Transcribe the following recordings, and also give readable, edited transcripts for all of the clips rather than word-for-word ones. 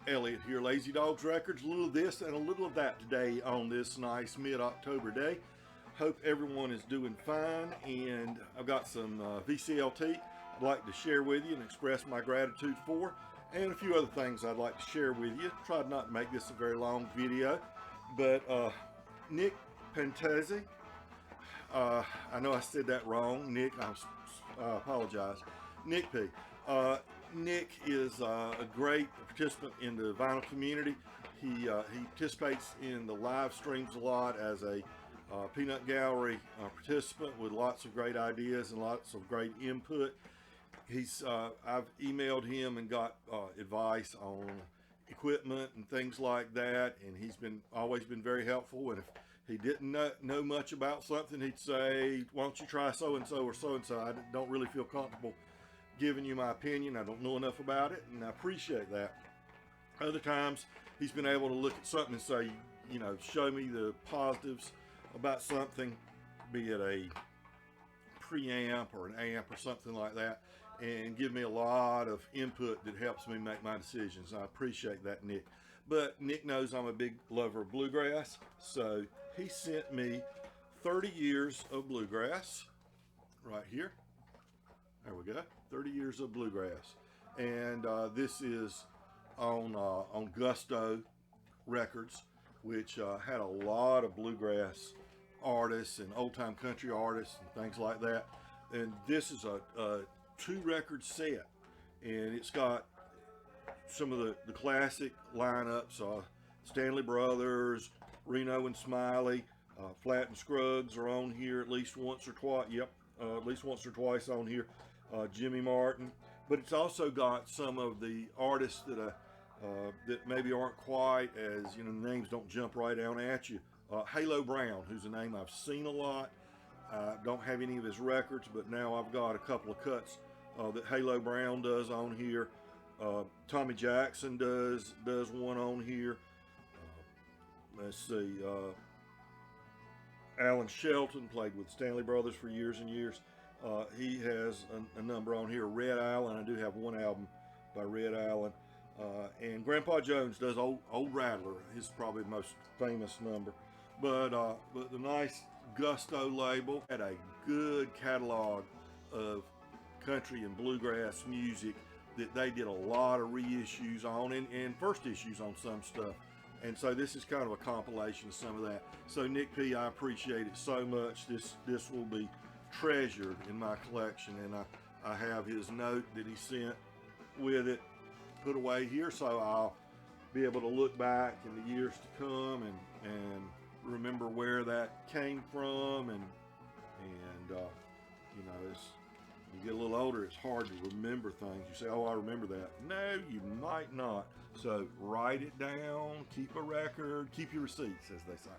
Elliott here, Lazy Dogs Records. A little of this and a little of that today on this nice mid-October day. Hope everyone is doing fine, and I've got some VCLT I'd like to share with you and express my gratitude for, and a few other things I'd like to share with you. Tried not to make this a very long video, but Nick Pentezzi, I know I said that wrong. Nick, I apologize. Nick P. Nick is a great participant in the vinyl community. He participates in the live streams a lot as a peanut gallery participant with lots of great ideas and lots of great input. I've emailed him and got advice on equipment and things like that, and he's always been very helpful. And if he didn't know much about something, he'd say, why don't you try so-and-so or so-and-so. I don't really feel comfortable giving you my opinion. I don't know enough about it, and I appreciate that. Other times he's been able to look at something and say, you know, show me the positives about something, be it a preamp or an amp or something like that, and give me a lot of input that helps me make my decisions. I appreciate that, Nick. But Nick knows I'm a big lover of bluegrass, so he sent me 30 years of bluegrass right here. There we go, 30 years of bluegrass. And this is on Gusto Records, which had a lot of bluegrass artists and old-time country artists and things like that. And this is a 2-record set, and it's got some of the classic lineups. Stanley Brothers, Reno and Smiley, Flatt and Scruggs are on here at least once or twice. Yep, at least once or twice on here. Jimmy Martin, but it's also got some of the artists that maybe aren't quite as, you know, names don't jump right down at you. Halo Brown, who's a name I've seen a lot. Don't have any of his records, but now I've got a couple of cuts that Halo Brown does on here. Tommy Jackson does one on here. Let's see. Alan Shelton played with Stanley Brothers for years and years. He has a number on here. Red Allen, I do have one album by Red Allen. And Grandpa Jones does Old Rattler, his probably the most famous number. But the nice Gusto label had a good catalog of country and bluegrass music that they did a lot of reissues on and first issues on some stuff. And so this is kind of a compilation of some of that. So Nick P, I appreciate it so much. This will be treasured in my collection, and I have his note that he sent with it put away here, so I'll be able to look back in the years to come and remember where that came from. And you know, as you get a little older, it's hard to remember things. You say, oh, I remember that. No, you might not. So write it down, keep a record, keep your receipts, as they say.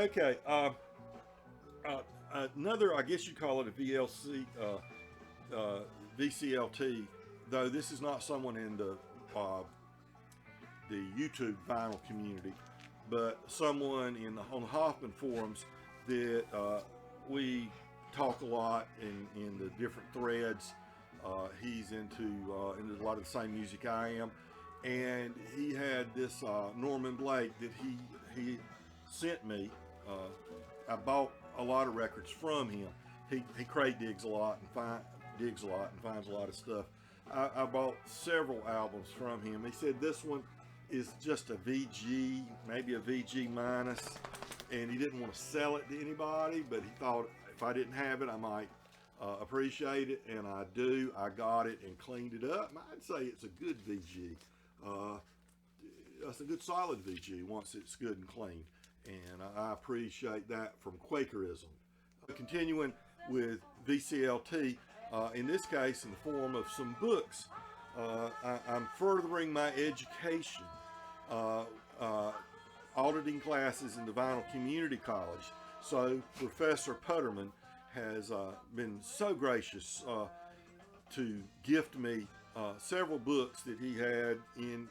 Okay, another, I guess you call it a VCLT, though this is not someone in the YouTube vinyl community, but someone on the Hoffman forums that we talk a lot in the different threads. He's into a lot of the same music I am, and he had this Norman Blake that he sent me. I bought a lot of records from him. He crate digs a lot and finds a lot of stuff. I bought several albums from him. He said this one is just a VG, maybe a VG minus, and he didn't want to sell it to anybody, but he thought if I didn't have it, I might appreciate it, and I do. I got it and cleaned it up. I'd say it's a good VG. It's a good solid VG once it's good and clean, and I appreciate that from Quakerism. Continuing with VCLT, in this case in the form of some books. I'm furthering my education, auditing classes in the Vinyl Community College. So Professor Putterman has been so gracious to gift me several books that he had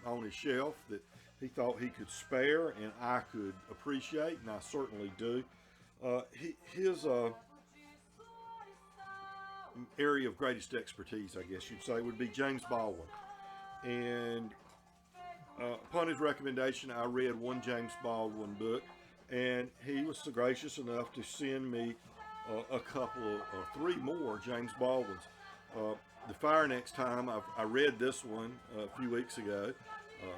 on his shelf that he thought he could spare and I could appreciate, and I certainly do. His area of greatest expertise, I guess you'd say, would be James Baldwin. And upon his recommendation, I read one James Baldwin book, and he was so gracious enough to send me a couple of three more James Baldwins. The Fire Next Time, I read this one a few weeks ago.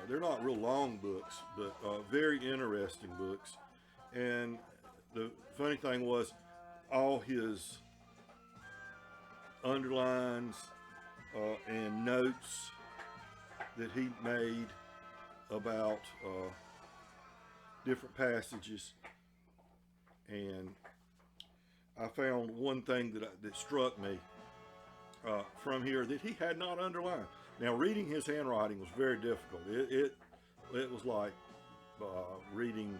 They're not real long books, but very interesting books. And the funny thing was, all his underlines and notes that he made about different passages, and I found one thing that struck me from here that he had not underlined. Now, reading his handwriting was very difficult. It was like reading,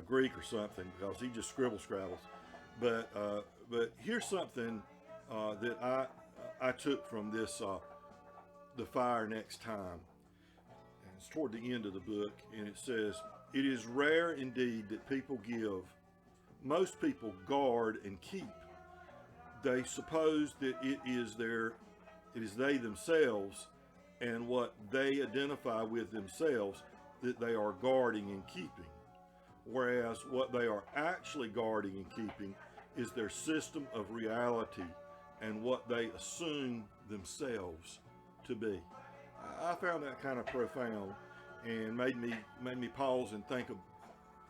Greek or something, because he just scrabbles. But here's something that I took from this, The Fire Next Time. And it's toward the end of the book, and it says, "It is rare indeed that people give. Most people guard and keep. They suppose that it is they themselves and what they identify with themselves that they are guarding and keeping. Whereas what they are actually guarding and keeping is their system of reality and what they assume themselves to be." I found that kind of profound and made me pause and think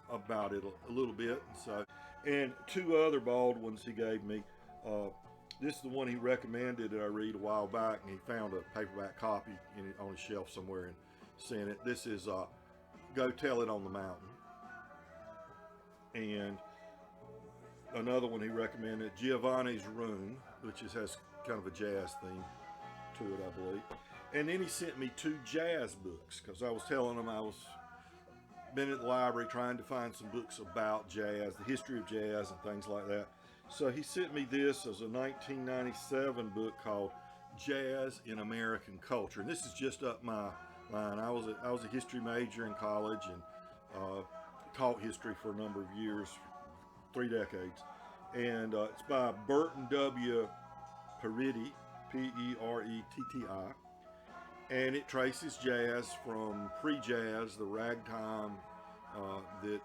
about it a little bit. And two other Baldwins he gave me. This is the one he recommended that I read a while back, and he found a paperback copy on his shelf somewhere and sent it. This is Go Tell It on the Mountain. And another one he recommended, Giovanni's Room, which has kind of a jazz theme to it, I believe. And then he sent me two jazz books, because I was telling him I was been at the library trying to find some books about jazz, the history of jazz and things like that. So he sent me this as a 1997 book called Jazz in American Culture. And this is just up my line. I was a history major in college and taught history for a number of years, 3 decades. And it's by Burton W. Peretti, P-E-R-E-T-T-I. And it traces jazz from pre-jazz, the ragtime that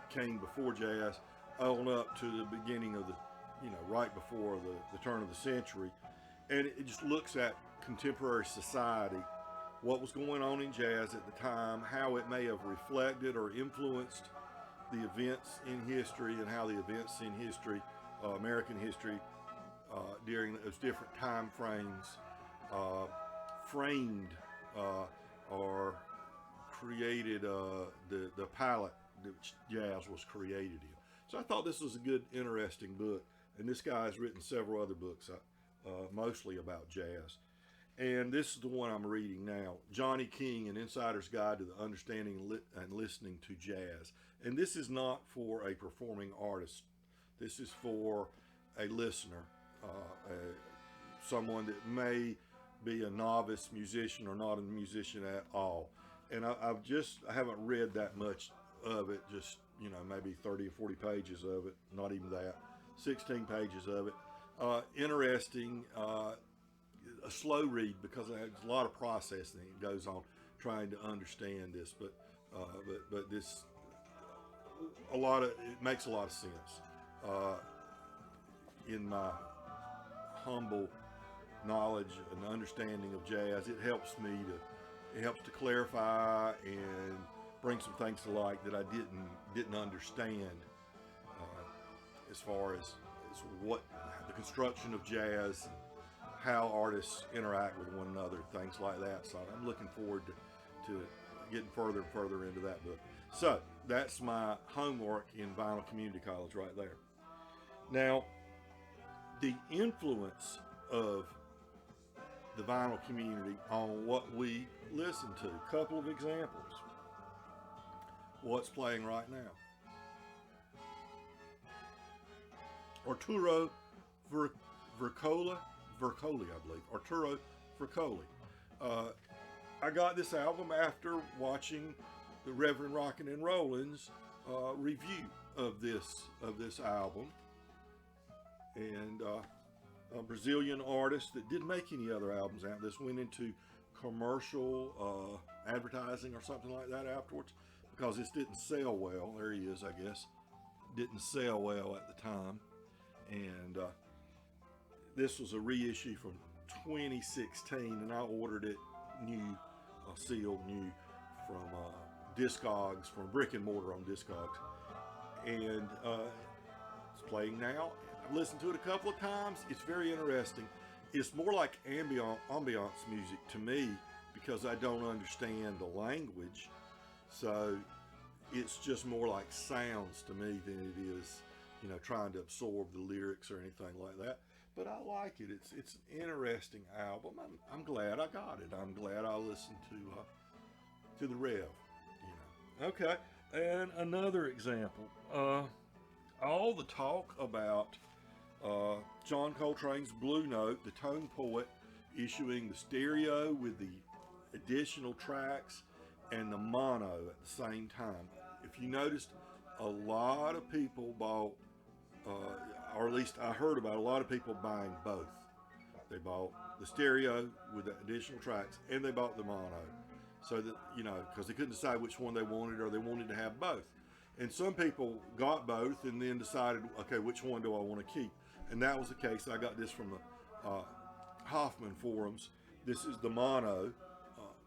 came before jazz, on up to the beginning of right before the turn of the century. And it just looks at contemporary society, what was going on in jazz at the time, how it may have reflected or influenced the events in history, and how the events in history, American history, during those different time frames, framed or created the palette that jazz was created in. So I thought this was a good, interesting book. And this guy has written several other books, mostly about jazz. And this is the one I'm reading now, Johnny King, An Insider's Guide to the Understanding and Listening to Jazz. And this is not for a performing artist. This is for a listener, someone that may be a novice musician or not a musician at all. And I haven't read that much of it, just, maybe 30 or 40 pages of it, not even that, 16 pages of it. Interesting, a slow read, because there's a lot of processing that goes on trying to understand this, but this, it makes a lot of sense. In my humble knowledge and understanding of jazz, it helps to clarify and bring some things to light that I didn't understand, as far as what the construction of jazz, how artists interact with one another, things like that. So I'm looking forward to getting further and further into that book. So that's my homework in Vinyl Community College right there. Now, the influence of the vinyl community on what we listen to. A couple of examples. What's playing right now? Arturo Vercoli, I believe. Arturo Vercoli. I got this album after watching the Reverend Rockin' and Rollin's review of this album, and a Brazilian artist that didn't make any other albums out. This went into commercial advertising or something like that afterwards, because this didn't sell well. There he is, I guess. Didn't sell well at the time. And this was a reissue from 2016, and I ordered it new, sealed new, from Discogs, from brick and mortar on Discogs. And it's playing now. I've listened to it a couple of times. It's very interesting. It's more like ambiance music to me, because I don't understand the language. So it's just more like sounds to me than it is, you know, trying to absorb the lyrics or anything like that. But I like it. It's an interesting album. I'm glad I got it. I'm glad I listened to the Rev. You know. Okay. And another example. All the talk about John Coltrane's Blue Note, the Tone Poet, issuing the stereo with the additional tracks and the mono at the same time. If you noticed, a lot of people bought, or at least I heard about a lot of people buying both. They bought the stereo with the additional tracks, and they bought the mono, so that, you know, because they couldn't decide which one they wanted, or they wanted to have both. And some people got both and then decided, okay, which one do I want to keep? And that was the case. I got this from the Hoffman forums. This is the mono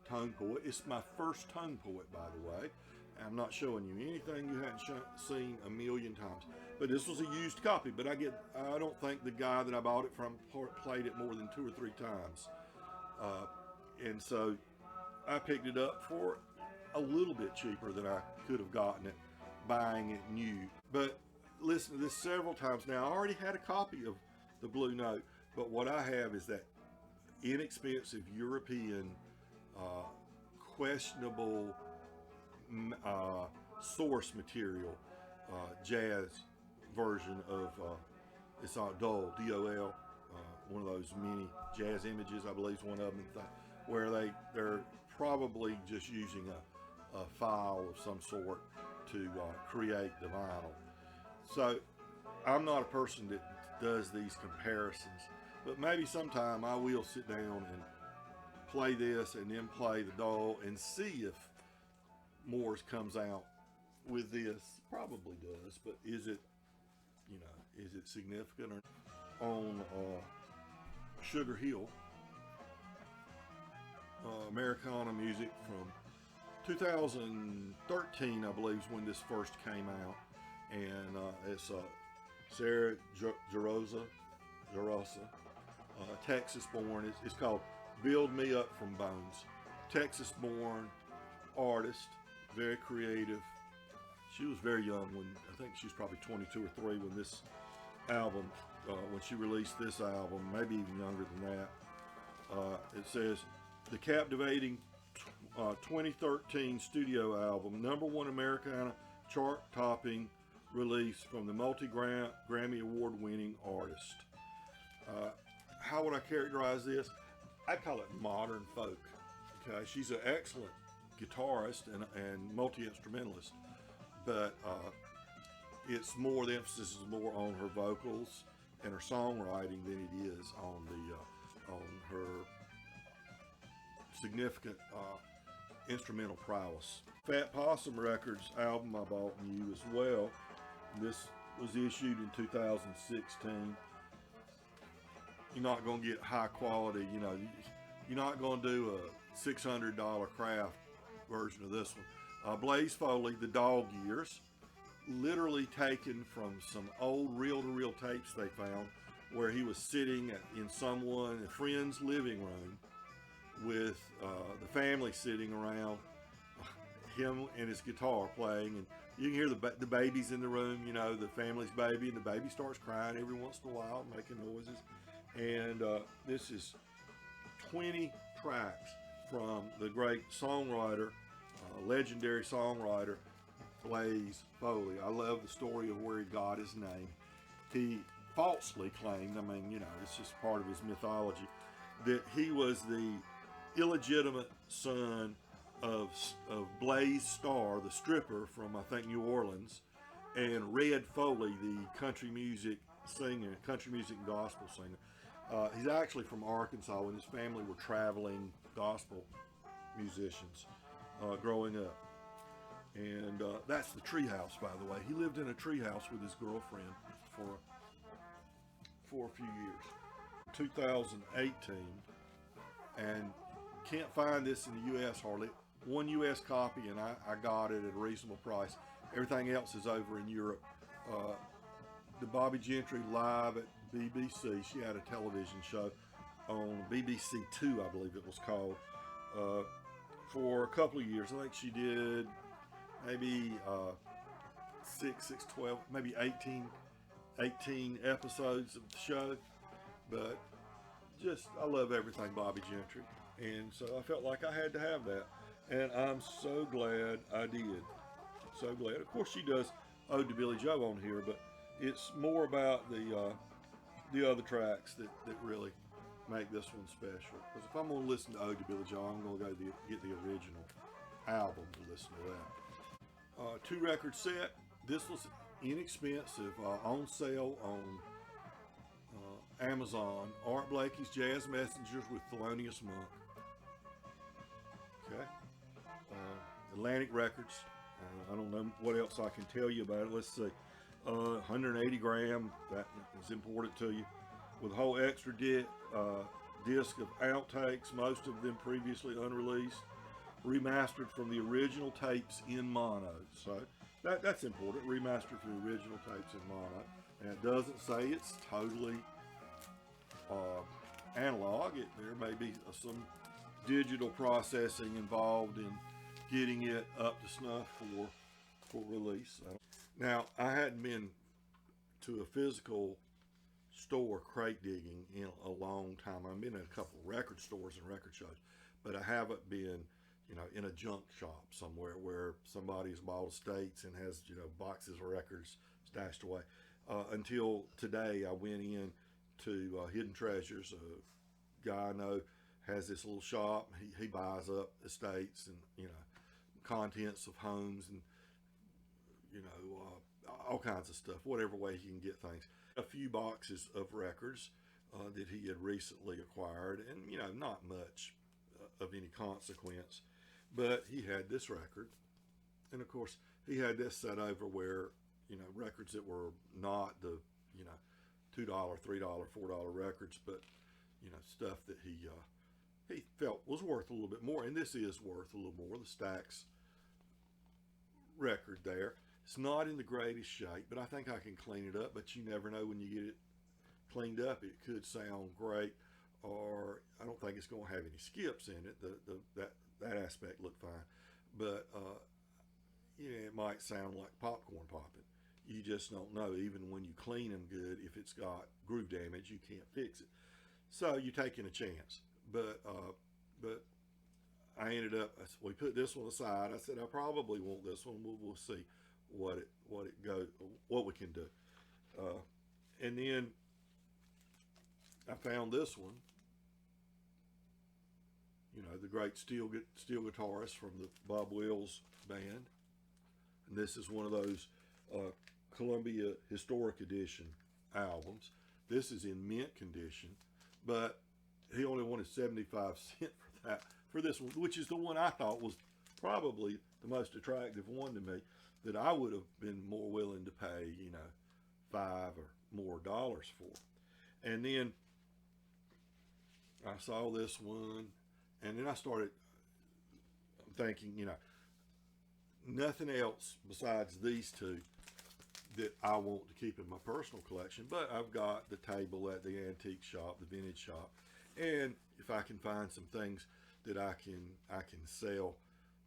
Tone Poet. It's my first Tone Poet, by the way. I'm not showing you anything you hadn't seen a million times. But this was a used copy. But I don't think the guy that I bought it from played it more than 2 or 3 times. And so I picked it up for a little bit cheaper than I could have gotten it buying it new. But listen to this several times now. I already had a copy of the Blue Note, but what I have is that inexpensive European questionable source material jazz version of it's on Dawg, D-O-L, one of those mini jazz images, I believe is one of them, where they're probably just using a file of some sort to create the vinyl. So I'm not a person that does these comparisons, but maybe sometime I will sit down and play this and then play the Dawg and see if Morse comes out with this. Probably does, but is it, you know, is it significant? Or on Sugar Hill, Americana music from 2013, I believe, is when this first came out, and it's Sarah Jarosa, Texas-born. It's called "Build Me Up from Bones." Texas-born artist, very creative. She was very young when, I think she was probably 22 or 3 when this album, when she released this album, maybe even younger than that. It says, the captivating 2013 studio album, #1 Americana chart-topping release from the multi-Grammy award-winning artist. How would I characterize this? I'd call it modern folk. Okay, she's an excellent guitarist and multi-instrumentalist, but it's more, the emphasis is more on her vocals and her songwriting than it is on her significant instrumental prowess. Fat Possum Records album I bought new as well. This was issued in 2016. You're not going to get high quality, you know, you're not going to do a $600 craft version of this one. Blaze Foley, the Dawg Years, literally taken from some old reel-to-reel tapes they found where he was sitting in a friend's living room with the family sitting around, him and his guitar playing, and you can hear the babies in the room, you know, the family's baby, and the baby starts crying every once in a while, making noises. And this is 20 tracks from the great songwriter, legendary songwriter, Blaze Foley. I love the story of where he got his name. He falsely claimed, I mean, you know, it's just part of his mythology, that he was the illegitimate son of Blaze Starr, the stripper from, I think, New Orleans, and Red Foley, the country music singer, country music and gospel singer. He's actually from Arkansas. When his family were traveling gospel musicians growing up. And that's the treehouse, by the way. He lived in a treehouse with his girlfriend for a few years. 2018, and can't find this in the U.S. hardly. One U.S. copy, and I got it at a reasonable price. Everything else is over in Europe. The Bobby Gentry live at BBC. She had a television show on BBC Two, I believe it was called, for a couple of years. I think she did maybe 12, maybe 18 episodes of the show. But just, I love everything Bobby Gentry. And so I felt like I had to have that. And I'm so glad I did. So glad. Of course, she does Ode to Billy Joe on here, but it's more about the other tracks that really make this one special. Because if I'm going to listen to Ode to Billy Joe, I'm going to go get the original album to listen to that. 2-record set. This was inexpensive, on sale on Amazon. Art Blakey's Jazz Messengers with Thelonious Monk. Okay. Atlantic Records. I don't know what else I can tell you about it. Let's see. 180 gram. That is important to you. With a whole extra disc of outtakes, most of them previously unreleased, remastered from the original tapes in mono. So that's important. Remastered from the original tapes in mono. And it doesn't say it's totally analog. There may be some digital processing involved in getting it up to snuff for release. Now, I hadn't been to a physical store crate digging in a long time. I've been in a couple of record stores and record shows, but I haven't been, in a junk shop somewhere where somebody's bought estates and has, boxes of records stashed away. Until today, I went in to Hidden Treasures. A guy I know has this little shop. He buys up estates and, contents of homes and, all kinds of stuff, whatever way he can get things. A few boxes of records that he had recently acquired, and, not much of any consequence, but he had this record. And of course, he had this set over where, records that were not the, $2, $3, $4 records, but, stuff that he felt was worth a little bit more. And this is worth a little more. The Stax record there. It's not in the greatest shape, but I think I can clean it up. But you never know when you get it cleaned up. It could sound great, or I don't think it's going to have any skips in it. That aspect looked fine, but it might sound like popcorn popping. You just don't know. Even when you clean them good, if it's got groove damage, you can't fix it. So you're taking a chance. But I ended up. We put this one aside. I said I probably want this one. We'll see what we can do. And then I found this one. The great steel guitarist from the Bob Wills band. And this is one of those Columbia Historic Edition albums. This is in mint condition, but he only wanted 75 cents for this one, which is the one I thought was probably the most attractive one to me, that I would have been more willing to pay, $5 or more for. And then I saw this one, and then I started thinking, nothing else besides these two that I want to keep in my personal collection. But I've got the table at the antique shop, the vintage shop, and if I can find some things that I can sell,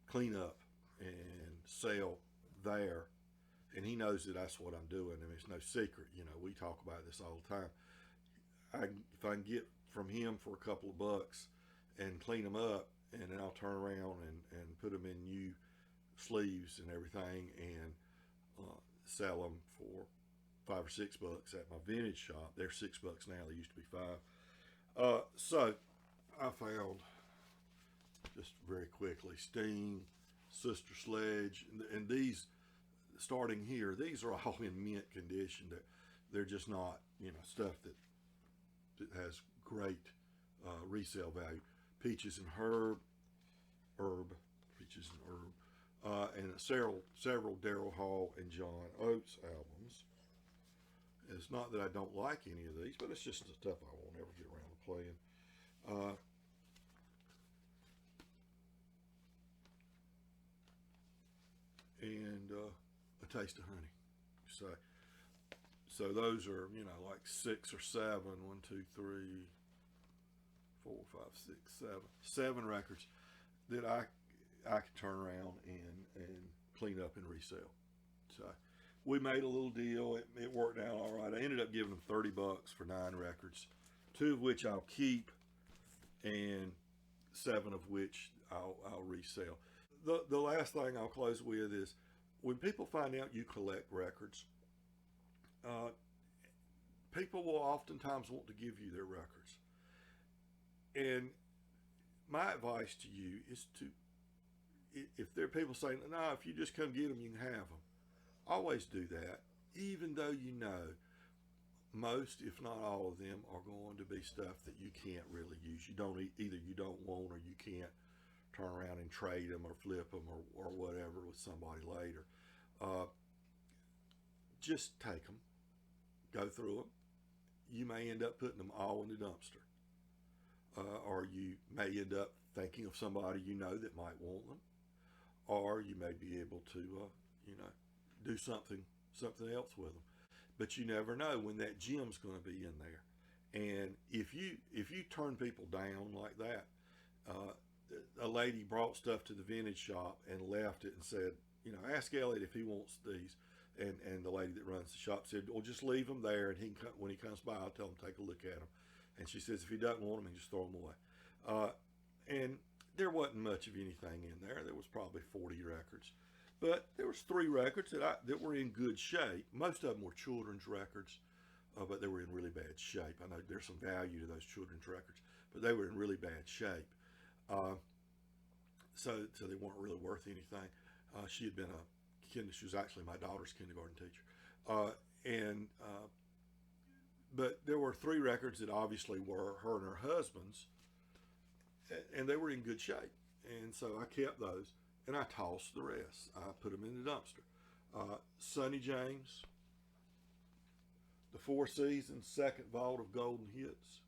clean up, and sell there, and he knows that that's what I'm doing. I mean, it's no secret. We talk about this all the time. If I can get from him for a couple of bucks and clean them up, and then I'll turn around and put them in new sleeves and everything, and sell them for $5 or $6 at my vintage shop. They're $6 now. They used to be $5. So I found, just very quickly, Sting, Sister Sledge, and these, starting here, these are all in mint condition. They're just not, stuff that has great resale value. Peaches and Peaches and Herb, and several Daryl Hall and John Oates albums. It's not that I don't like any of these, but it's just the stuff I won't ever get around to playing. And A Taste of Honey. So those are, you know, like 6 or 7. 1, 2, 3, 4, 5, 6, 7 records that I can turn around and clean up and resell. So we made a little deal. It worked out all right. I ended up giving them $30 for 9 records, 2 of which I'll keep, and 7 of which I'll resell. The last thing I'll close with is, when people find out you collect records, people will oftentimes want to give you their records. And my advice to you is to, if there are people saying, no, if you just come get them, you can have them, always do that, even though you know most, if not all of them, are going to be stuff that you can't really use. Either you don't want, or you can't turn around and trade them or flip them or whatever with somebody later. Just take them, go through them. You may end up putting them all in the dumpster, or you may end up thinking of somebody you know that might want them, or you may be able to, do something else with them. But you never know when that gem's going to be in there. And if you turn people down like that, a lady brought stuff to the vintage shop and left it and said, ask Elliot if he wants these. And the lady that runs the shop said, well, just leave them there, and when he comes by, I'll tell him to take a look at them. And she says, if he doesn't want them, he just throw them away. And there wasn't much of anything in there. There was probably 40 records. But there was 3 records that were in good shape. Most of them were children's records, but they were in really bad shape. I know there's some value to those children's records, but they were in really bad shape. So they weren't really worth anything. She had been she was actually my daughter's kindergarten teacher. But there were 3 records that obviously were her and her husband's, and they were in good shape. And so I kept those, and I tossed the rest. I put them in the dumpster. Sonny James, the 4 Seasons second vault of golden hits,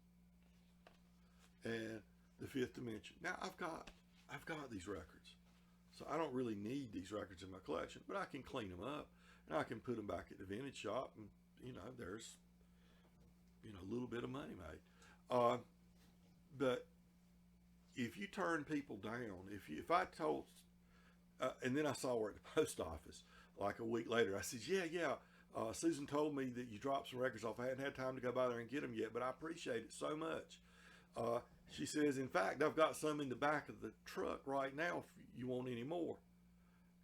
and the Fifth Dimension. Now I've got these records. So I don't really need these records in my collection, but I can clean them up, and I can put them back at the vintage shop, and there's a little bit of money made. But if you turn people down, if I told, and then I saw her at the post office like a week later, I said, yeah, Susan told me that you dropped some records off. I hadn't had time to go by there and get them yet, but I appreciate it so much. She says, in fact, I've got some in the back of the truck right now if you want any more.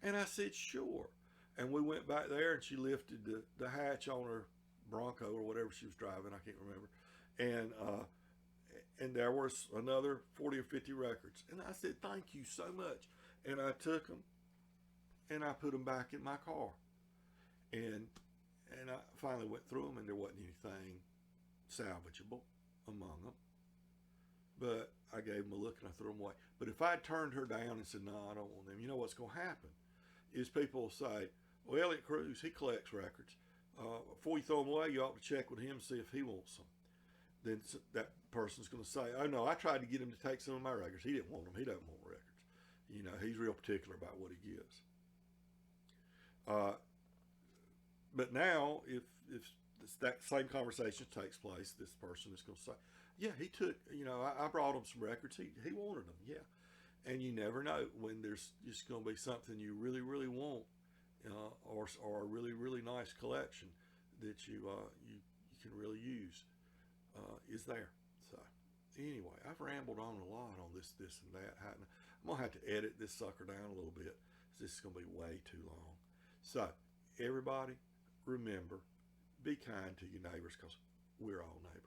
And I said, sure. And we went back there, and she lifted the hatch on her Bronco or whatever she was driving, I can't remember. And there was another 40 or 50 records. And I said, thank you so much. And I took them, and I put them back in my car. And I finally went through them, and there wasn't anything salvageable among them. But I gave them a look, and I threw them away. But if I turned her down and said, no, I don't want them, you know what's going to happen is people will say, well, Elliot Cruz, he collects records. Before you throw them away, you ought to check with him and see if he wants them. Then that person's going to say, oh, no, I tried to get him to take some of my records. He didn't want them. He doesn't want records. He's real particular about what he gives. But now, if that same conversation takes place, this person is going to say, yeah, he took, I brought him some records. He wanted them, yeah. And you never know when there's just going to be something you really, really want, or a really, really nice collection that you can really use is there. So anyway, I've rambled on a lot on this and that. I'm going to have to edit this sucker down a little bit. This is going to be way too long. So everybody, remember, be kind to your neighbors, because we're all neighbors.